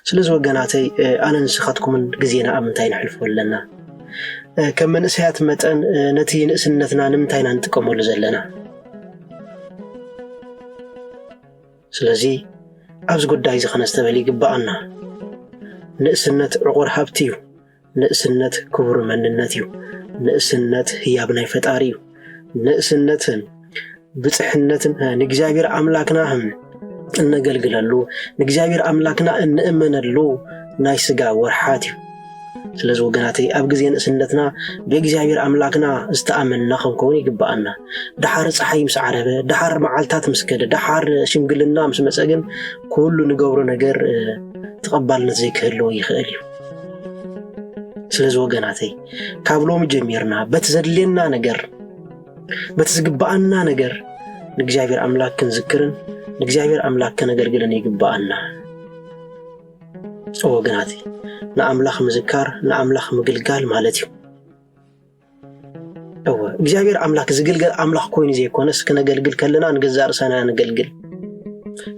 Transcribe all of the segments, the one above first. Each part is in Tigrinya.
ስለዚ ወገናተይ ኣነ ንስኻትኩምን ግዜና ኣብ ምንታይ ንሕልፎ ኣለና ከም መንእሰያት መጠን ነቲ ንእስነትና ንምንታይና ንጥቀመሉ ዘለና ስለዚ ኣብዚ ጉዳይ እዚ ከነስተበል ይግባአና ንእስነት ዕቑር ሃብቲ እዩ ንእስነት ክቡር መንነት እዩ ንእስነት ህያብ ናይ ፈጣሪ እዩ ንእስነትን ብጽሕነትን ንእግዚአብሔር አምላክና እነገልግለሉ ንእግዚአብሔር አምላክና እንእመነሉ ናይ ስጋ ወርሓት እዩ ስለዚ ወገናተይ ኣብ ግዜ ንእስነትና በእግዚአብሔር አምላክና ዝተኣመንና ክንከውን ይግባአና ድሓር ፀሓይ ምስ ዓረበ ድሓር መዓልታት ምስ ከደ ድሓር ሽምግልና ምስ መፀግን ኩሉ ንገብሮ ነገር ተቐባልነት ዘይክህልዎ ይኽእል እዩ ስለዚ ወገናተይ ካብ ሎሚ ጀሚርና በትዘድልየና ነገር በትዝግባአና ነገር ንእግዚአብሔር አምላክ ክንዝክርን ንእግዚአብሔር አምላክ ከነገልግለን ይግባአና ወገናተይ ንአምላኽ ምዝካር ንአምላኽ ምግልጋል ማለት እዩ እግዚአብሔር አምላክ ዝግልገል አምላኽ ኮይኑ ዘይኮነስ ከነገልግል ከለና ንገዛእ ርእስና ነገልግል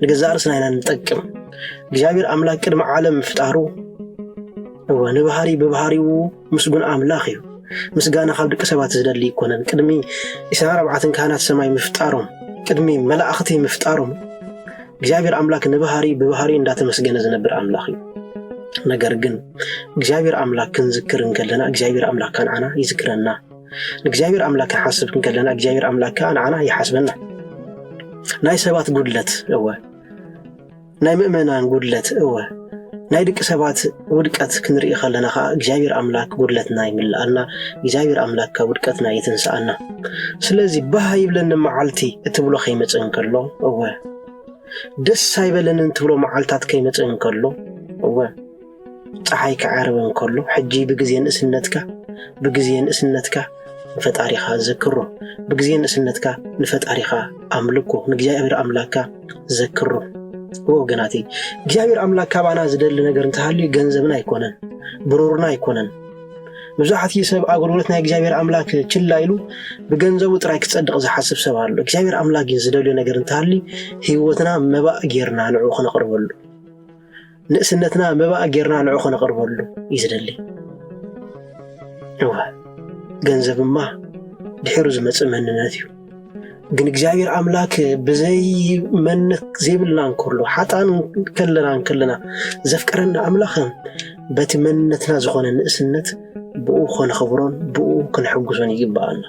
ንገዛእ ርእስና ንጠቅም እግዚአብሔር አምላክ ቅድመ ዓለም ምፍጣሩ ንባህሪ በባህሪው ምስጉን አምላኽ እዩ ምስጋና ካብ ደቂ ሰባት ዝደሊ ይኮነን ቅድሚ 24 ካህናት ሰማይ ምፍጣሮም ቅድሚ መላእኽቲ ምፍጣሮም እግዚአብሔር አምላክ ንባህሪ በባህሪ እንዳተመስገነ ዝነብር አምላኽ እዩ ነገር ግን እግዚአብሔር አምላክ ክንዝክር እንከለና እግዚአብሔር አምላክ ካንዓና ይዝክረና እግዚአብሔር አምላክ ሓስብ እንከለና እግዚአብሔር አምላክ ካንዓና ይሓስበና ናይ ሰባት ጉድለት ናይ ምእመናን ጉድለት ናይ ደቂ ሰባት ውድቀት ክንርኢ ከለና እግዚአብሔር አምላክ ጉድለትና ይምላአልና እግዚአብሔር አምላክ ከውድቀትና ይትንሳአና ስለዚ ባህ ይብለን መዓልቲ እትብሎ ከይመጽን ከሎ ደስ አይበለንን ትብሎ መዓልታት ከይመጽን ከሎ ፀሓይ ከዓረበን ከሎ ሕጂ ብግዜ ንእስነትካ ንፈጣሪኻ ዘክሮ ብግዜ ንእስነትካ ንፈጣሪኻ አምልኮ ንእግዚአብሔር አምላክካ ዘክሮ ወገናተይ እግዚአብሔር አምላክ ካባና ዝደሊ ነገር እንተሃልዩ ገንዘብና አይኮነን ብሩርና አይኮነን ብዙሓት ሰብ አገልግሎት ናይ እግዚአብሔር አምላክ ችላ ኢሉ በገንዘቡ ጥራይ ክጸድቅ ዝሓስብ ሰብ አሎ እግዚአብሔር አምላክ ዝደልዮ ነገር እንተሃልዩ ህይወትና መባእ ጌርና ንዑ ከነቅርበሉ ንእስነትና መባእ ጌርና ንዑ ከነቅርበሉ ይዝደሊ ገንዘብማ ድሕሩ ዝመጽእ መንነት እዩ ግን እግዚአብሔር አምላክ በዘይ መንነት ዘይብልና እንከሎ ሓጣን ከለና ዘፍቀረና አምላኽ በቲ መንነትና ዝኾነ ንእስነት ብኡ ከነኽብሮን ብኡ ክንሕጉሶን ይግባአና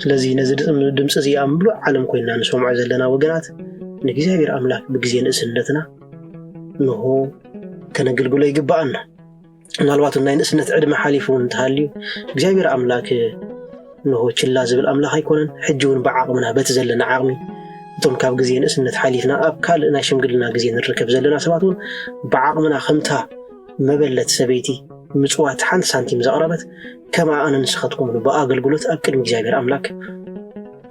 ስለዚ ነዚ ድምፂ እዚ ኣብ ምሉእ ዓለም ኮይና ንሰምዖ ዘለና ወገናት ንእግዚአብሔር አምላክ ብግዜ ንእስነትና ንሆ ከነገልግሎ ይግባአና ምናልባት ናይ ንእስነት ዕድመ ሓሊፉ እንተሃልዩ እግዚአብሔር አምላክ ንሆ ችላ ዝብል አምላኽ አይኮነን ሕጂውን በዓቅምና በቲ ዘለና ዓቅሚ እቶም ካብ ግዜ ንእስነት ሓሊፍና ኣብ ካልእ ናይ ሽምግልና ግዜ ንርከብ ዘለና ሰባት እውን በዓቅምና ከምታ መበለት ሰበይቲ ምጽዋት ሓንቲ ሳንቲም ዘቕረበት ከማ ኣነ ንስኻትኩም በኣገልግሎት ኣብ ቅድሚ እግዚአብሔር አምላክ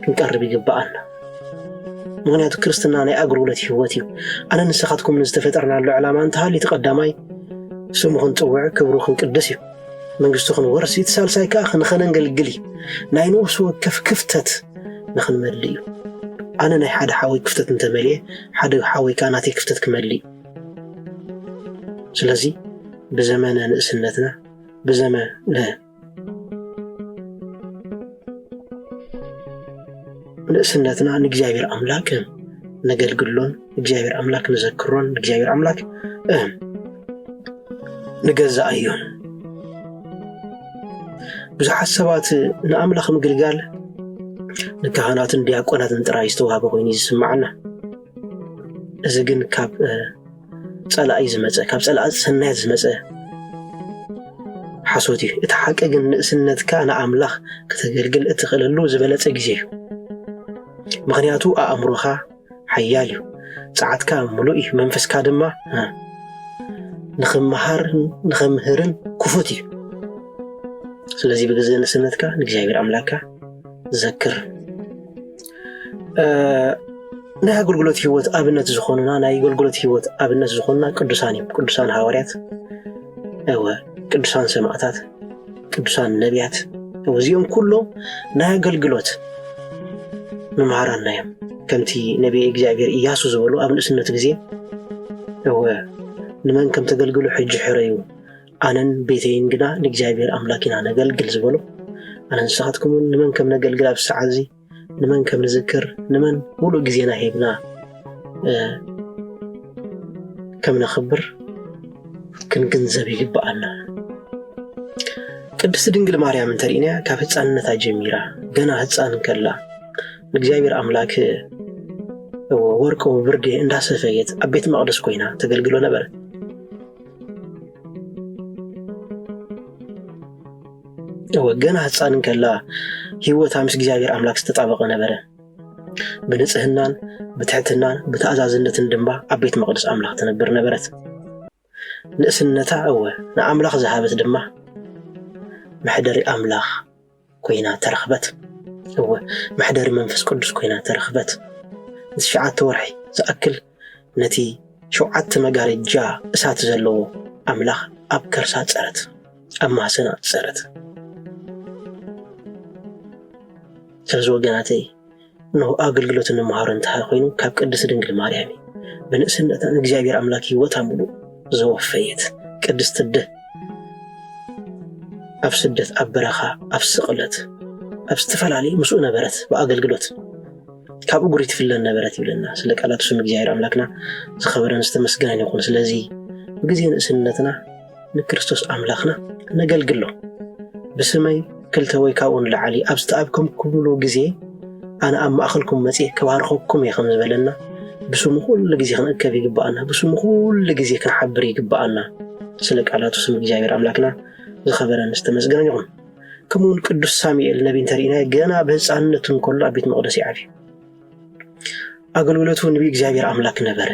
ክንቀርብ ይግባአና ምክንያቱ ክርስትና ናይ ኣገልግሎት ህይወት እዩ ኣነ ንስኻትኩም ዝተፈጠርናሉ ዕላማ እንተሃልዩ ተቀዳማይ ስሙ ክንፅውዕ ክብሩ ክንቅድስ እዩ መንግስቱ ክንወርስ ይትሳልሳይ ከዓ ንኸነገልግል እዩ ናይ ነፍሲ ወከፍ ክፍተት ንኽንመልእ እዩ ኣነ ናይ ሓደ ሓወይ ክፍተት እንተመልየ ሓደ ሓወይ ከዓ ናተይ ክፍተት ክመልእ ስለዚ بزمن نእስነትና بزمن ንእስነትና ንእግዚአብሔር አምላክ ነገልግሎን እግዚአብሔር አምላክ ነዘክሮን እግዚአብሔር አምላክ ንገዛእ እዩ ብዙሓት ሰባት ንአምላኽ ምግልጋል ንካህናትን ዲያቆናትን ጥራይ ዝተዋሃበ ኮይኑ ይስማዓና እዚ ግን ካብ ጸላኢ ዝመጸ ካብ ጸላኢ ሰናያት ዝመጸ ሓሶት እዩ እቲ ሓቂ ግን ንእስነትካ ንአምላኽ ከተገልግል እትኽእለሉ ዝበለጸ ግዜ እዩ ምክንያቱ ኣእምሮኻ ሓያል እዩ ጸዓትካ ሙሉእ እዩ መንፈስካ ድማ ንኽምህርን ክፉት እዩ ስለዚ ብግዜ ንእስነትካ ንእግዚአብሔር አምላክካ ዘክር ናይ አገልግሎት ህይወት ኣብነት ዝኾኑና ናይ አገልግሎት ህይወት ኣብነት ዝኾኑና ቅዱሳን ሐዋርያት ቅዱሳን ሰማዕታት ቅዱሳን ነቢያት እዚኦም ኩሎም ናይ አገልግሎት መምሃራና እዮም ከምቲ ነቢይ እግዚአብሔር ኢያሱ ዝበሉ ኣብ ንእስነት ግዜ نمن كم تقلقلو حج حريو أنا بيتين قنا نجابير أملاكنا نقلقل زبلو أنا نساعدكم نمن كم نقلقل بسعزي نمن كم نذكر نمن مولو جزينا هيبنا كم نخبر كن جنزبي يبقالنا ቅድስት ድንግል ማርያም እንተሪና ካፍጻንነታ ጀሚራ ገና ህፃን ከላ እግዚአብሔር አምላክ ወርቆ ብርዴ እንዳሰፈየት አቤት መቅደስ ኮይና ተገልግሎ ነበር ወገና ህፃን ከላ ህይወታ ምስ እግዚአብሔር አምላክ ተጣበቀ ነበር በንጽህናን በትሕትናን በተአዛዝነትን ድንባ አቤት መቅደስ አምላክ ተነበር ነበረት ንእስነታ ንአምላክ ዘሃበት ድማ محدري أملاخ كوينا ترخبت هو محدري منفس قدس كوينا ترخبت شعات تورحي زأكل نتي شعات مقاري جا سات زلو أملاخ أبكر سات سرت أما سنات سرت سرزو قناتي إنه أقل قلوت إنه مهارن تحاقينو كاب قدس دنقل ماريامي بنقسن نجابير أملاكي وتعملو زوفيت قدس تده أف سدت أب برخا أف سقلت أف استفلالي مسؤول نبرت بأقل قلوت كابو قريت في اللنا نبرت يبلنا سلك على تسمى جاير أملاكنا زخبرنا نستمسكنا يقول سلازي بقزين سنتنا نكريستوس أملاكنا نقل قلو بسمي كلتوي كاون لعلي أبستأبكم كلو قزي أنا أما أخلكم مسيح كوارخوكم يا خمس بلنا بسمو كل قزي خنقبي قبقنا بسمو كل قزي كنحبري قبقنا سلك على تسمى جاير أملاكنا زخبرنا نستمسكنا يقول كمون قدوس ساميኤል نبي انترينا ገና በሕፃንነቱን ኮላ ቤት መቅደስ ያዕሪ አገልግሎቱን ነብይ እግዚአብሔር አምላክ ነበረ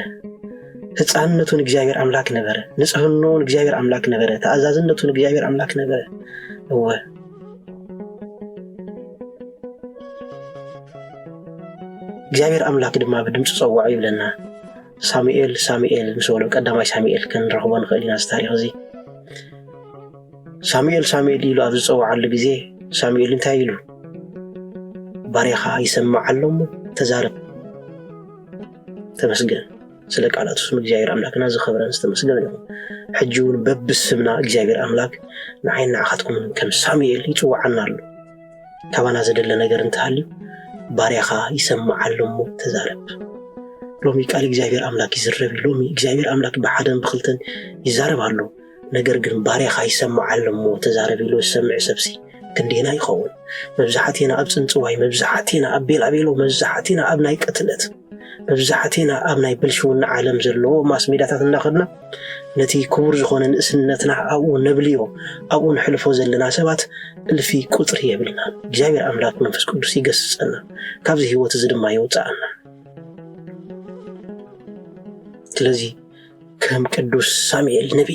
ሕፃንነቱን እግዚአብሔር አምላክ ነበረ ንጽህናውን እግዚአብሔር አምላክ ነበረ ተአዛዝነቱን እግዚአብሔር አምላክ ነበረ እግዚአብሔር አምላክ ድማ በድምጽ ጸዋዕ ይብለና ሳሙኤል ሳሙኤል ምስወሎ ቀዳማይ ሳሙኤል ከንረኽቦን ኸሊና ታሪኽ እዚ ሳሙኤል ሳሙኤል ይሉ ኣብ ዝጸዋዓሉ ግዜ ሳሙኤል እንታይ ይሉ ባሪያኻ ይሰማዓሎም ተዛረብ ተመስገን ስለ ቃላቱ ስም እግዚአብሔር አምላክና ዝኸብረን ተመስገን ይሁን ሕጂውን በብስምና እግዚአብሔር አምላክ ንዓይና ዓኻትኩም ከም ሳሙኤል ይጽዋዓናሉ ካባና ዘደለ ነገር እንታልዩ ባሪያኻ ይሰማዓሎም ተዛረብ ሎሚ ቃል እግዚአብሔር አምላክ ይዝረብ ሎሚ እግዚአብሔር አምላክ በሓደን በኽልተን ይዛረባሉ ነገር ግን ባሪያኻ ይሰማዓሎም ተዛረብ ኢሉ ሰምዕ ሰብሲ ክንዴና ይኸውን መብዛሕቲና ኣብ ጽንጽዋይ መብዛሕቲና ኣብ ቤላቤሎ መብዛሕቲና ኣብ ናይ ቅትለት መብዛሕቲና ኣብ ናይ ብልሽውና ዓለም ዘለዎ ማስ ሜዳታት እናኸድና ነቲ ክቡር ዝኾነ ንእስነትና ኣብኡ ነብልዮ ኣብኡ ንሕልፎ ዘለና ሰባት እልፊ ቁጥሪ የብልና እግዚአብሔር አምላክ መንፈስ ቅዱስ ይገስጸና ካብዚ ህይወት እዚ ድማ ይውፃአና ስለዚህ ከም ቅዱስ ሳሙኤል ነቢ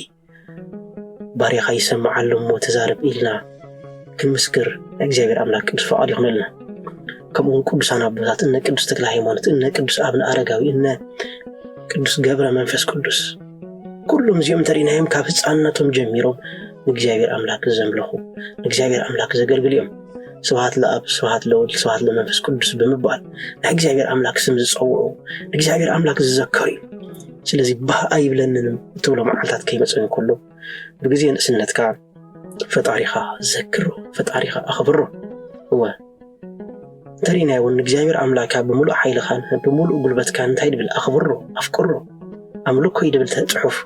ባሪያኻ ይሰማዓሎም ተዛረብ ኢልና ክንምስክር እግዚአብሔር አምላክ ቅዱስ ፈቃድ ይሁንልና كمون قدس أنا بذات إن قدس تكلاه مانت إن قدس أبن أرجاوي إن قدس جبر منفس قدس كلهم زيهم ترينهم كافز أنتم جميرهم نجزاير أملاك الزملخو نجزاير أملاك زجر اليوم سواء لأب سواء لولد سواء لمنفس قدس بمبال نجزاير أملاك سمز صوّو نجزاير أملاك الزكري سلزي به أيب لنا تولى معلتات كيمة سوين كله بجزين سنة كعب فتاريخها ذكره فتاريخها أخبره هو ترينا يقول نجزاير أملاك بملء حيل خان بملء قلبت كان تايد بالأخبره أفكره أملكه يدبل تحف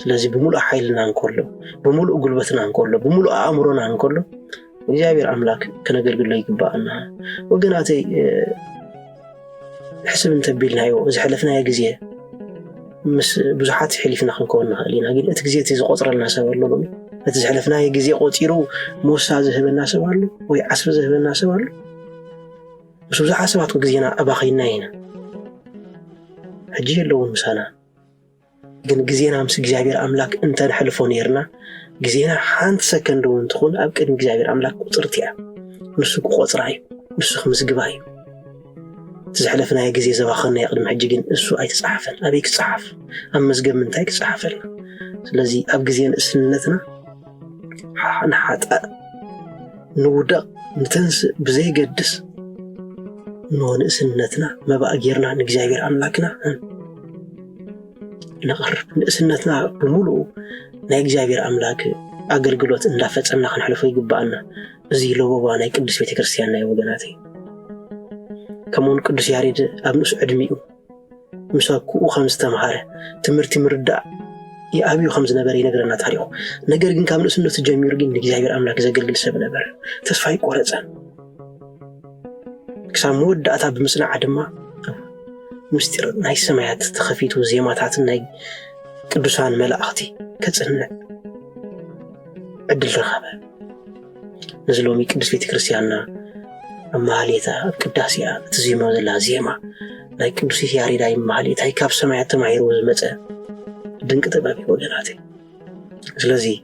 لازم بملء حيلنا نقوله بملء قلبتنا نقوله بملء أمرنا نقوله نجزاير أملاك كنا قل له يقبأنا وقناتي حسب نتبيلنا يو إذا حلفنا يا جزية مس بزحات حلفنا خنكونا خلينا قل أتجزية إذا قطر الناس والله إذا حلفنا يا جزية قطيرو موسى ذهب الناس والله ويعصر ذهب الناس والله بس بزحات سبعة جزينا أباخينا هنا حجي اللون مسانا جن جزينا أمس جزاير أملاك أنت نحلفون يرنا جزينا حانت سكندون تكون أبكر جزاير أملاك قطرتيا نسوق قطراي نسوق مسجباي تزحلفنا يا جزية زباخنا يقدم حجين السوء أي تصحفن أبيك تصحف أما مسجب من تايك تصحفن الذي أب جزينا سنتنا حتى نودا نتنس بزي قدس نون سنتنا ما بقى غيرنا نجزاير أملاكنا نقرب نقسنتنا بملؤ ناي እግዚአብሔር አምላክ አገልግሎት እንዳፈጸምና ክንሕልፈው ይግባአና እዚ ለቦባ ናይ ቅዱስ ቤተክርስቲያን ናይ ወገናተይ كمون قدس ياريد أبنس عدميو مساكو خمس تمهارة تمرتي مردا يا أبيو خمس نبري نقرنا تاريخ نقرن كامل سنة تجمير جين نجزاير أملاك زقل سب نبر تصفي قرصان كسامود داتا بمسنا عدما مستر ناي سمايات تخفيتو زيماتات ناي قدسان ملائختي كتصنع عدل رخابه نزلومي قدس ቤተክርስቲያንና ማህሌታ ቅዳሴያ ተዚመው ዘላ ዜማ ናይ ቅዱስ ያሬዳይ ማህሌታ ካብ ሰማያት ተማሂሩ ዝመጸ ድንቅ ጥበብ ወገናቴ ስለዚህ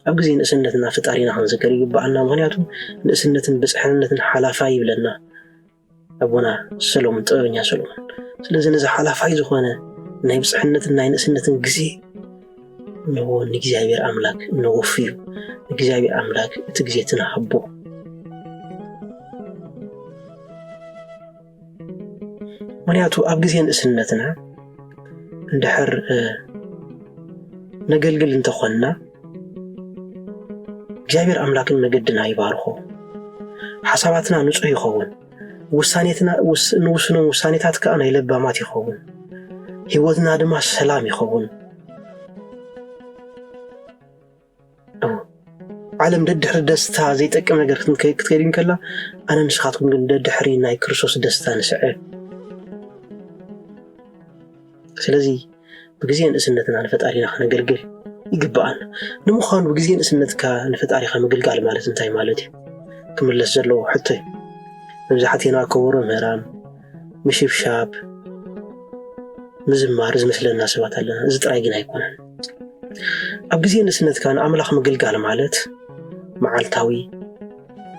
ኣብ ግዜ ንእስነትና ፍጣሪና ክንዝከር ይግባአና ምክንያቱ ንእስነትን ብጽሕነትን ሓላፋ ይብለና አቡና ሰሎሞን ጥበበኛ ሰሎሞን ስለዚህ ነዛ ሓላፋይ ዝኾነ ናይ ብጽሕነትን ናይ ንእስነትን ግዜ ነው ንእግዚአብሔር አምላክ ነው ፍዩ እግዚአብሔር አምላክ እቲ ግዜ ተናህቦ ምክንያቱ ኣብ ግዜ ንእስነትና እንድሕር ነገልግል እንተኾንና እግዚአብሔር አምላክን መገድና ይባርኮ ሓሳባትና ንጹህ ይኸውን ውሳኔትና ንውስኖ ውሳኔታት ከ ናይ ለባማት ይኸውን ህይወትና ድማ ሰላም ይኸውን ዓለም ደድሕሪ ደስታ ዘይጠቅም ነገር ክትከይድን ከላ ኣነ ንስኻትኩም ግን ደድሕሪ ናይ ክርስቶስ ደስታ ንስዕ ስለዚህ በጊዜ ንእስነትና ንፈጣሪና ከነገልግል ይግባአና ንምዃኑ በጊዜ ንእስነትካ ንፈጣሪኻ መገልጋል ማለት እንታይ ማለት እዩ ክምለስ ዘለዎ ሕቶ መብዛሕትኤና ከበሮ ምሕራም ምሽብሻብ ምዝማር ዝመስለና ሰባት ኣለና እዚ ጥራይ ግን ኣይኮነን ኣብ ግዜ ንእስነትካ ንኣምላኽ መገልጋል ማለት መዓልታዊ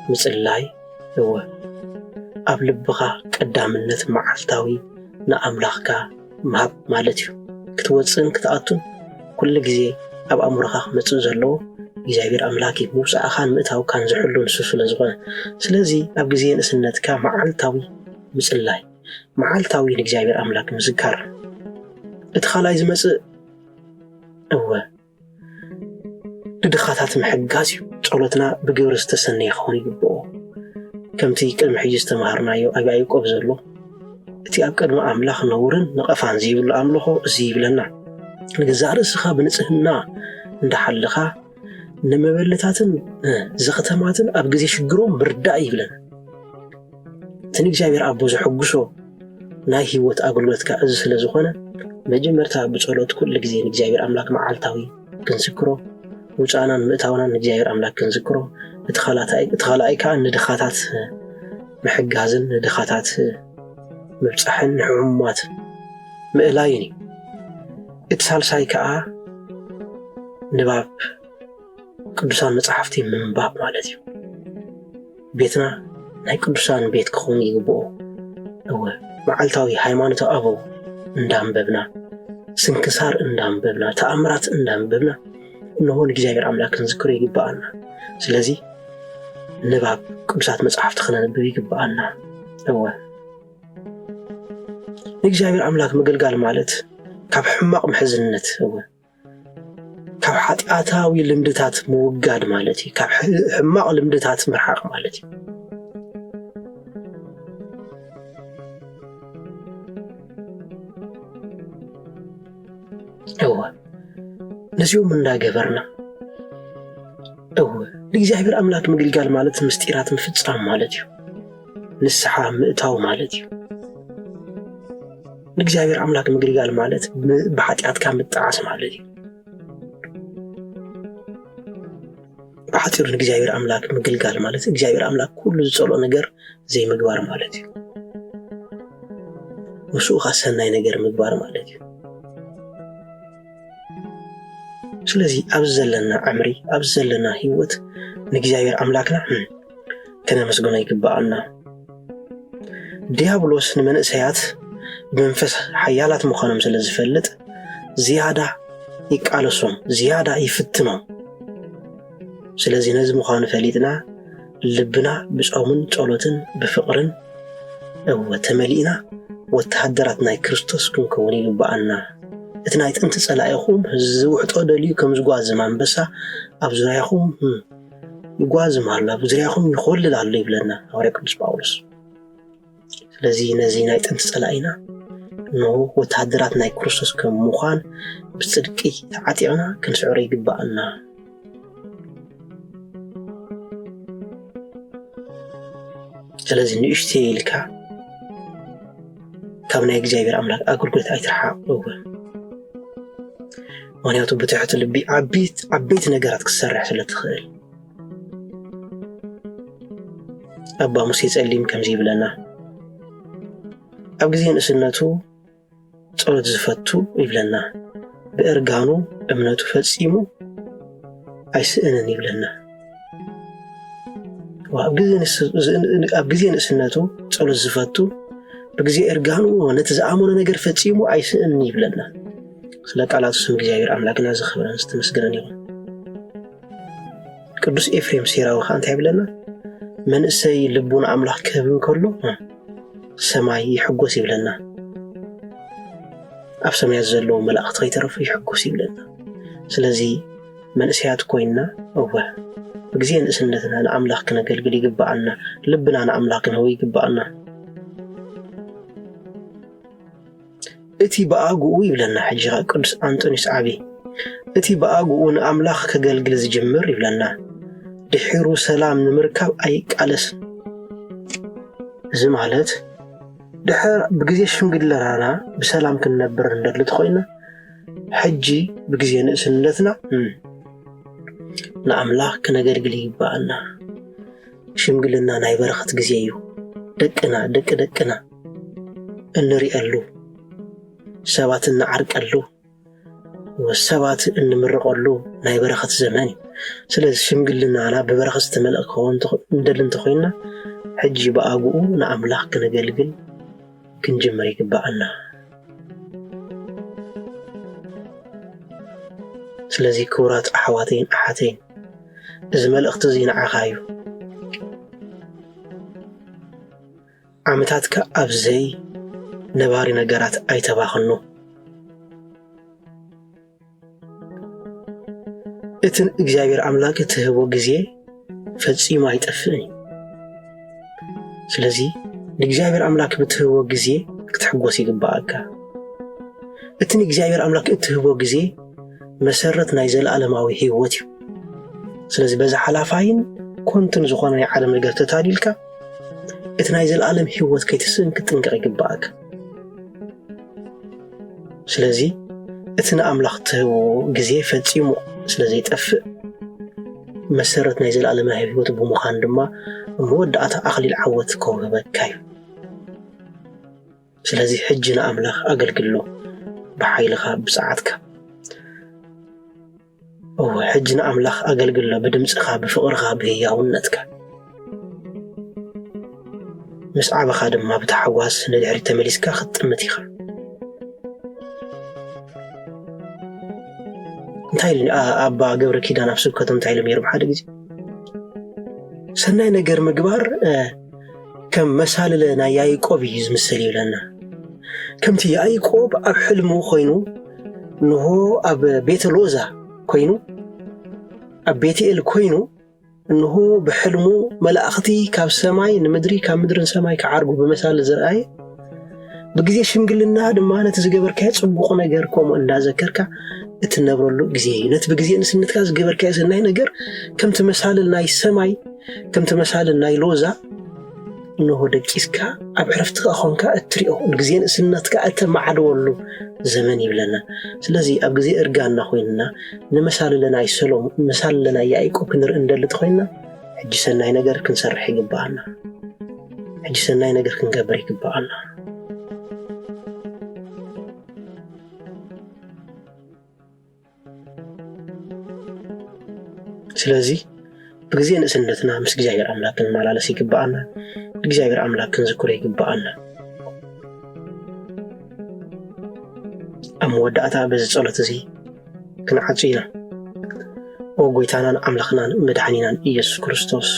ምጽላይ እወ ኣብ ልብኻ ቀዳምነት መዓልታዊ ንኣምላኽካ ማብ ማለት እዩ ክትወፅን ክትኣቱን ኩሉ ግዜ ኣብ ኣእምሮኻ ክመጽእ ዘለዎ እግዚአብሔር አምላክ ሙሳኻን ምእታውካን ዝሕሉ ንሱ ስለዝኾነ ስለዚ ኣብ ግዜ ንእስነትካ መዓልታዊ ምጽላይ መዓልታዊ ንእግዚአብሔር አምላክ ምዝካር እቲ ኻላይ ዝመጽእ እወ ድድኻታት ምሕጋዝ እዩ ጸሎትና ብግብሪ ዝተሰነየ ክኸውን ይግብኦ ከምቲ ቅድሚ ሕጂ ዝተምሃርናዮ ኣብ ያዕቆብ ዘሎ እቲ ኣብ ቅድሚ ኣምላኽ ነውርን ነቐፋን ዘይብሉ ኣምልኾ እዚ ይብለና ንገዛእ ርእስኻ ብንጽህና እንዳሓልኻ ንመበለታትን ዘኽተማትን ኣብ ግዜ ሽግሮም ብርዳእ ይብለና እቲ ንእግዚአብሔር ኣቦ ዝሕጉሶ ናይ ህይወት ኣገልግሎትካ እዚ ስለ ዝኾነ መጀመርታ ብጸሎት ኩሉ ግዜ ንእግዚአብሔር ኣምላክ መዓልታዊ ክንዝክሮ ውፃናን ምእታውናን ንእግዚአብሔር አምላክ ክንዝክሮ እቲ ኻልኣይ ከዓ ንድኻታት ምሕጋዝን ንድኻታት ምብጻሕን ንሕሙማት ምእላይን እዩ እቲ ሳልሳይ ከዓ ንባብ ቅዱሳን መጽሓፍቲ ምንባብ ማለት እዩ ቤትና ናይ ቅዱሳን ቤት ክኸውን ይግብኦ እወ መዓልታዊ ሃይማኖታዊ ኣበው እንዳንበብና ስንክሳር እንዳንበብና ተኣምራት እንዳንበብና نهون እግዚአብሔር አምላክ ክንዝክሮ ይግባአና ስለዚህ ንባብ ቅዱሳት መጽሓፍቲ ክነንብብ ይግባአና እወ እግዚአብሔር አምላክ መገልጋል ማለት ካብ ሕማቅ ምሕዝነት እወ ካብ ኃጢአታዊ ልምድታት መውጋድ ማለት እዩ ካብ ሕማቅ ልምድታት ምርሓቅ ማለት እዩ እወ ነዚሁም እንዳገበርና እወ ለእግዚአብሔር አምላክ መገልጋል ማለት ምስጢራት ምፍጻም ማለት እዩ ንስሐ ምእታው ማለት እዩ ለእግዚአብሔር አምላክ መገልጋል ማለት በኃጢአትካ ምጣዓስ ማለት እዩ በኃጢሩ ለእግዚአብሔር አምላክ መገልጋል ማለት እግዚአብሔር አምላክ ሁሉ ዝጸሎ ነገር ዘይ ምግባር ማለት እዩ ወሱኻ ሰናይ ነገር ምግባር ማለት እዩ ስለዚህ አብዘለና አምሪ አብዘለና ህይወት ንእግዚአብሔር አምላክና ከነመስገን ይግባአና ዲያብሎስ ንመንእሰያት በመንፈስ ኃያላት መኾኖም ስለዝፈልጥ ዝያዳ ይቃለሶም ዝያዳ ይፍትኖም ስለዚህ ነዚ መኾኑ ፈሊጥና ልብና ብጾምን ጸሎትን በፍቅርን እወ ተመሊእና ወተሃደራት ናይ ክርስቶስ ክንከውን ይግባአና اتناي تنت صلايكم زوحطو دليو كم زغازم አንበሳ ኣብ ዙርያኹም ይጓዝም አለ ኣብ ዙርያኹም ይخلل አለ ይብለና ሐዋርያ ቅዱስ ጳውሎስ። ስለዚህ እነዚህ ናይ ጥንት ጸላኢና ነው ወታደራት ናይ ክርስቶስ ከም ምዃን ብጽድቂ ተዓጢዕና ክንስዕሮ ይግባአና። ስለዚህ ንእሽቴ ኢልካ ካብ ናይ እግዚአብሔር አምላክ አገልግሎት አይትርሓቁ። ምክንያቱ ብትሕቲ ልቢ ዓበይት ነገራት ክሰርሕ ስለትኽእል። አባ ሙሴ ጸሊም ከምዚ ይብለና ኣብ ግዜ ንእስነቱ ጸሎት ዝፈቱ ይብለና በእርጋኑ እምነቱ ፈጺሙ አይስእንን ይብለና። ኣብ ግዜ ንእስነቱ ጸሎት ዝፈቱ በጊዜ እርጋኑ ነቲ ዝኣመነ ነገር ፈጺሙ አይስእንን ይብለና። ስለ ቃላቱ ስም እግዚአብሔር አምላክና ዝኽብረን ዝተመስገነን ይሁን። ቅዱስ ኤፍሬም ሴራዊ እንታይ ይብለና መንእሰይ ልቡን አምላክ ክህብን ከሎ ሰማይ ይሕጎስ ይብለና። ኣብ ሰማያት ዘለዉ መላእኽቲ ከይተረፉ ይሕጎስ ይብለና። ስለዚህ መንእሰያት ኮይና በጊዜ ንእስነትና ንኣምላኽ ክነገልግል ይግባአና። ልብና ንኣምላኽ ክንህቦ ይግባአና። እቲ በአጉኡ ይብለና ሕጂ ቅዱስ አንጦኒዮስ ዓቢ እቲ በአጉኡ ንኣምላኽ ከገልግል ዝጅምር ይብለና ድሒሩ ሰላም ንምርካብ ኣይቃለስን። እዚ ማለት ድሕር ብግዜ ሽምግለናና ብሰላም ክንነብር እንደሊ ተኾይና ሕጂ ብግዜ ንእስነትና ንኣምላኽ ክነገልግል ይግባአና። ሽምግልና ናይ በረኸት ግዜ እዩ። ደቅና እንሪአሉ ሰባት እንዓርቀሉ ወሰባት እንምርቀሉ ናይ በረኸት ዘመን እዩ። ስለዚህ ሽምግልናና በበረኸት ዝተመልአ ክኸውን እንደሊ እንተኾይና ሕጂ በአጉኡ ንኣምላኽ ክነገልግል ክንጅምር ይግባአና። ስለዚህ ክቡራት ኣሕዋተይን ኣሓተይን እዚ መልእኽቲ እዚ ንዓኻ እዩ። ዓመታትካ ኣብዘይ ነባሪ ነገራት ኣይተባኽኑ። እቲ እግዚአብሔር አምላክ እትህቦ ጊዜ ፈጺሙ አይጠፍእን። ስለዚህ ለእግዚአብሔር አምላክ በትህቦ ጊዜ ክትሕጎስ ይግባአካ። እቲ እግዚአብሔር አምላክ እትህቦ ጊዜ መሰረት ናይ ዘለዓለማዊ ህይወት እዩ። ስለዚህ በዛ ሓላፋይን ኮንትን ዝኾነ ናይ ዓለም ነገር ተታሊልካ እቲ ናይ ዘለዓለም ህይወት ከይትስእን ክትጥንቀቕ ይግባአካ። ስለዚህ እቲ ንኣምላኽ እትህቦ ጊዜ ፈጺሙ ስለዘይጠፍእ መሰረት ናይ ዘለዓለማዊ ህይወት ብምዃን ድማ መወዳእታ ኣኽሊል ዓወት ከውህበካ እዩ። ስለዚህ ሕጂ ንኣምላኽ ኣገልግሎ ብሓይልኻ ብፀዓትካ። ሕጂ ንኣምላኽ ኣገልግሎ ብድምፅኻ ብፍቕርኻ ብህያውነትካ። ምስ ዓበኻ ድማ ብተሓጓስ ንድሕሪት ተመሊስካ ክትጥምት ኢኻ። እንታይ ኣባ ገብረ ኪዳን ኣብ ስብከቶም እንታይ ኢሎም ነይሮም ሓደ ግዜ ሰናይ ነገር ምግባር ከም መሳልለ ናይ ያዕቆብ እዩ ዝምሰል ይብለና። ከምቲ ያዕቆብ ኣብ ሕልሙ ኮይኑ ንሆ ኣብ ቤተ ሎዛ ኮይኑ ኣብ ቤቴል ኮይኑ እንሆ ብሕልሙ መላእኽቲ ካብ ሰማይ ንምድሪ ካብ ምድርን ሰማይ ክዓርጉ ብመሳል ዝረአየ ብግዜ ሽምግልና ድማ ነቲ ዝገበርካዮ ጽቡቕ ነገር ከምኡ እንዳዘከርካ እትነብረሉ ጊዜ ነቲ ብግዜ ንስነትካ ዝገበርካዮ ሰናይ ነገር ከምቲ መሳል ናይ ሰማይ ከምቲ መሳል ናይ ሎዛ እንሆ ደቂስካ ኣብ ዕረፍትካ ኾንካ እትሪኦ ንግዜ ንስነትካ እተማዕደወሉ ዘመን ይብለና። ስለዚህ ኣብ ግዜ እርጋና ኾይንና ንመሳል ናይ ሰሎም መሳል ናይ ያዕቆብ ክንርኢ እንደሊ ተኾይና ሕጂ ሰናይ ነገር ክንሰርሕ ይግባአና። ሕጂ ሰናይ ነገር ክንገብር ይግባአና። ስለዚህ በጊዜ ንእስነትና ምስ እግዚአብሔር አምላክ ክንመላለስ ይግባአና። እግዚአብሔር አምላክ ክንዝክሮ ይግባአና። ኣብ መወዳእታ በዚ ጸሎት እዚ ክንዓጽይና ጎይታናን አምላኽናን መድኃኒናን ኢየሱስ ክርስቶስ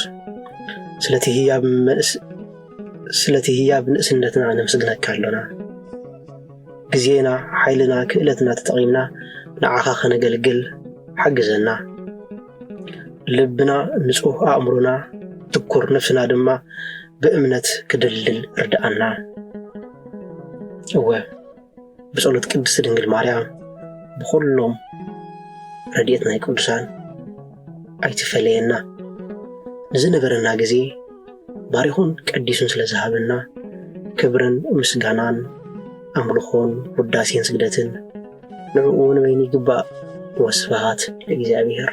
ስለቲ ህያብ ንእስነትና ነምስግነካ ኣለና። ግዜና ሓይልና ክእለትና ተጠቒምና ንዓኻ ከነገልግል ሓግዘና ልብና ንጹህ ኣእምሮና ትኩር ነፍስና ድማ ብእምነት ክድልድል ርድኣና እወ ብጸሎት ቅድስት ድንግል ማርያም ብኩሎም ረድኤት ናይ ቅዱሳን ኣይትፈለየና ንዝነበረና ግዜ ባሪኹን ቀዲሱን ስለ ዝሃበና ክብርን ምስጋናን ኣምልኾን ውዳሴን ስግደትን ንዕኡ ንበይኑ ይግባእ ወስብሐት ለእግዚአብሔር።